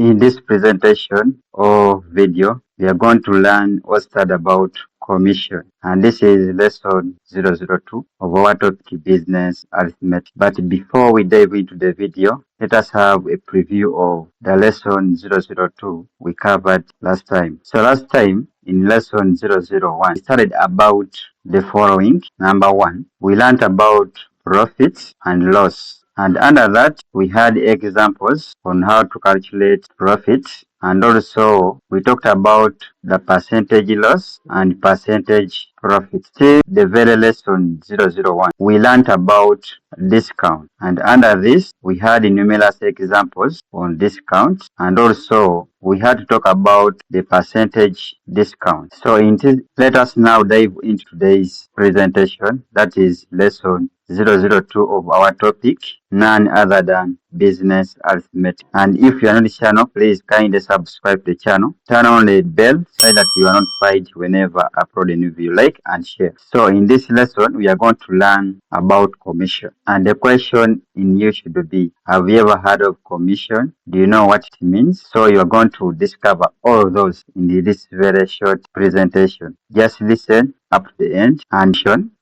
In this presentation or video, we are going to learn or study about commission. And this is lesson 002 of our topic business arithmetic. But before we dive into the video, let us have a preview of the lesson 002 we covered last time. So last time in lesson 001, we studied about the following. Number one, we learned about profits and loss. And under that, we had examples on how to calculate profits. And also, we talked about the percentage loss and percentage profit. Still, the very lesson 001, we learned about discount. And under this, we had numerous examples on discount. And also, we had to talk about the percentage discount. So, let us now dive into today's presentation. That is lesson 002 of our topic, none other than business arithmetic. And if you are not the channel, please kindly subscribe to the channel. Turn on the bell so that you are notified whenever I upload a new video. Like and share. So in this lesson, we are going to learn about commission. And the question in you should be, have you ever heard of commission? Do you know what it means? So you are going to discover all of those in this very short presentation. Just listen up to the end and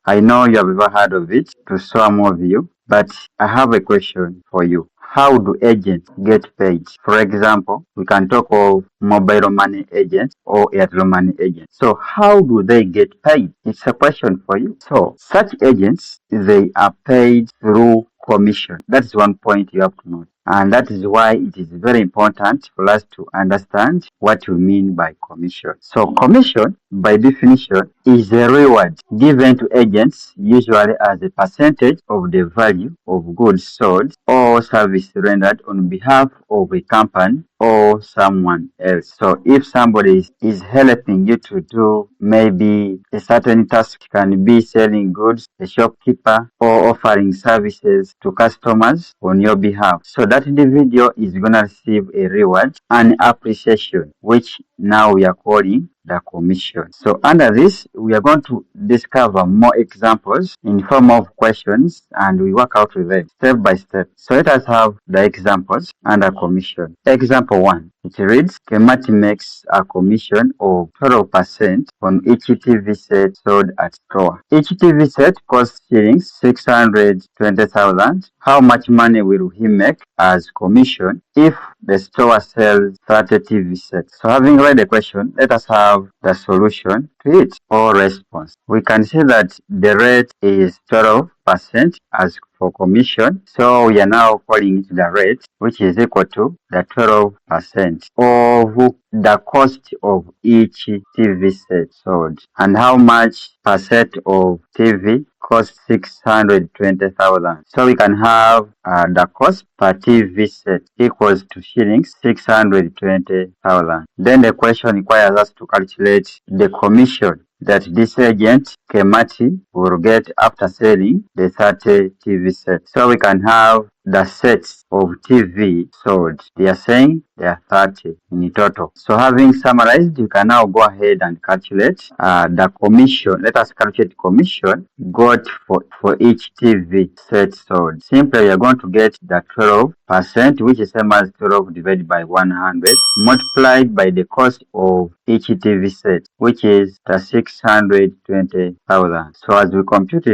I know you have ever heard of it to some of you, but I have a question for you. How do agents get paid? For example, we can talk of mobile money agents or Airtel money agents. So how do they get paid? It's a question for you. So such agents, they are paid through commission. That's one point you have to know. And that is why it is very important for us to understand what we mean by commission. So commission, by definition, is a reward given to agents, usually as a percentage of the value of goods sold or service rendered on behalf of a company or someone else. So if somebody is helping you to do maybe a certain task, can be selling goods, a shopkeeper, or offering services to customers on your behalf. So that individual is going to receive a reward and appreciation, which now we are calling the commission. So under this, we are going to discover more examples in form of questions and we work out with them step by step. So let us have the examples under commission. Example 1. It reads, Kemati makes a commission of 12% on each TV set sold at store. Each TV set costs shillings 620,000. How much money will he make as commission if the store sells 30 TV sets? So having read the question, let us have the solution to it or response. We can see that the rate is 12% as for commission. So we are now calling it the rate, which is equal to the 12% of the cost of each TV set sold. And how much per set of TV costs 620,000. So we can have the cost per TV set equals to shillings 620,000. Then the question requires us to calculate the commission that this agent, Kemati, will get after selling the 30 TV sets. So we can have the sets of TV sold. They are saying there are 30 in total. So having summarized, you can now go ahead and calculate the commission. Let us calculate commission got for each TV set sold. Simply, you are going to get the 12%, which is same as 12 divided by 100, multiplied by the cost of each TV set, which is the 620,000. So as we compute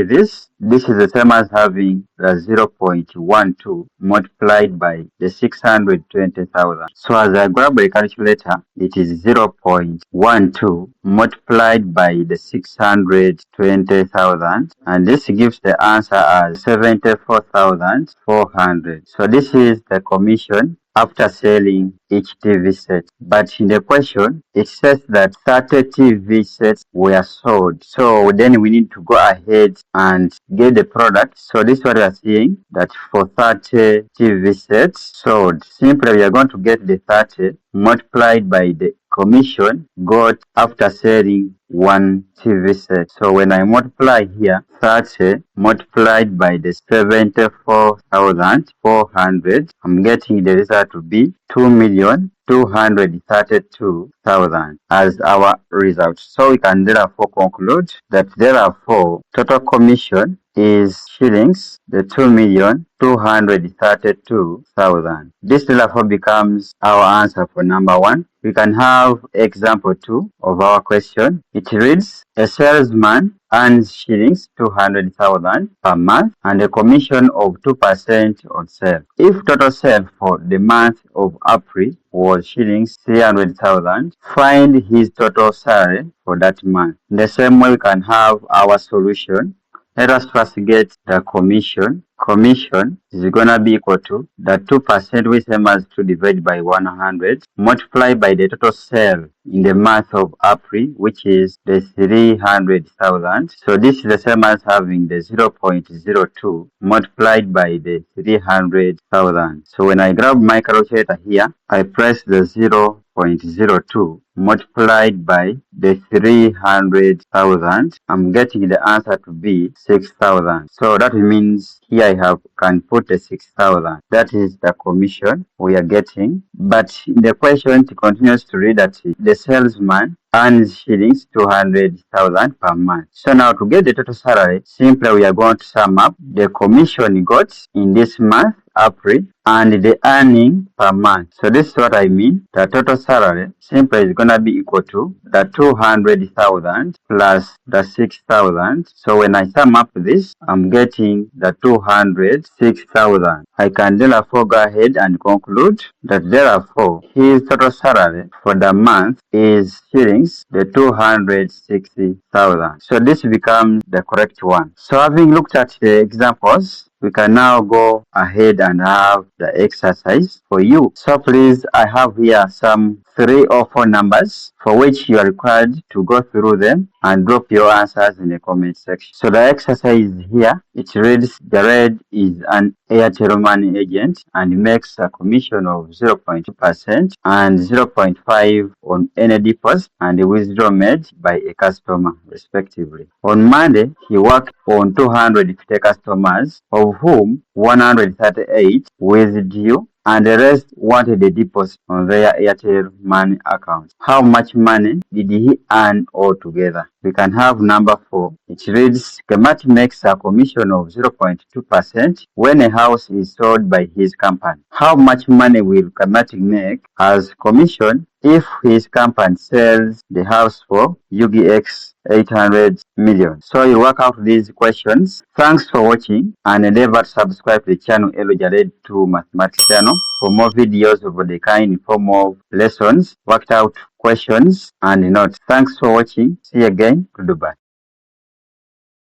this is the same as having the 0.12 multiplied by the 620,000. So as I grab a calculator, it is 0.12 multiplied by the 620,000, and this gives the answer as 74,400. So this is the commission after selling each TV set. But in the question, it says that 30 TV sets were sold. So then we need to go ahead and get the product. So this is what we are seeing, that for 30 TV sets sold, simply we are going to get the 30 multiplied by the commission got after selling one TV set. So when I multiply here 30 multiplied by the 74,400, I'm getting the result to be 2,232,000 as our result. So we can therefore conclude that therefore total commission is shillings, the 2,232,000. This therefore becomes our answer for number 1. We can have example 2 of our question. It reads, a salesman earns shillings 200,000 per month and a commission of 2% on sale. If total sale for the month of April was shillings 300,000, find his total salary for that month. In the same way, we can have our solution. Let us first get the commission. Commission is going to be equal to the 2%, which is as to divide by 100, multiplied by the total sale in the month of April, which is the 300,000. So this is the same as having the 0.02 multiplied by the 300,000. So when I grab my calculator here, I press the 0.02 multiplied by the 300,000, I'm getting the answer to be 6,000. So that means here I can put the 6,000. That is the commission we are getting. But the question continues to read that the salesman earns shillings 200,000 per month. So now to get the total salary, simply we are going to sum up the commission he got in this month, April, and the earning per month. So this is what I mean. The total salary simply is going to be equal to the 200,000 plus the 6,000. So when I sum up this, I'm getting the 206,000. I can therefore go ahead and conclude that therefore his total salary for the month is shillings the 260,000. So this becomes the correct one. So having looked at the examples, we can now go ahead and have the exercise for you. So please, I have here some 3 or 4 numbers for which you are required to go through them and drop your answers in the comment section. So the exercise here, it reads, the red is an Airtel money agent and makes a commission of 0.2% and 0.5 on any deposit and withdrawal made by a customer, respectively. On Monday, he worked on 250 customers, of whom 138 withdrew and the rest wanted a deposit on their Airtel money account. How much money did he earn altogether? We can have number 4. It reads, Kemat makes a commission of 0.2% when a house is sold by his company. How much money will Kemat make as commission if his company sells the house for UGX 800 million? So you work out these questions. Thanks for watching and never subscribe to the channel Jared to Mathematics channel for more videos of the kind in form of lessons, worked out questions and notes. Thanks for watching. See you again. Goodbye.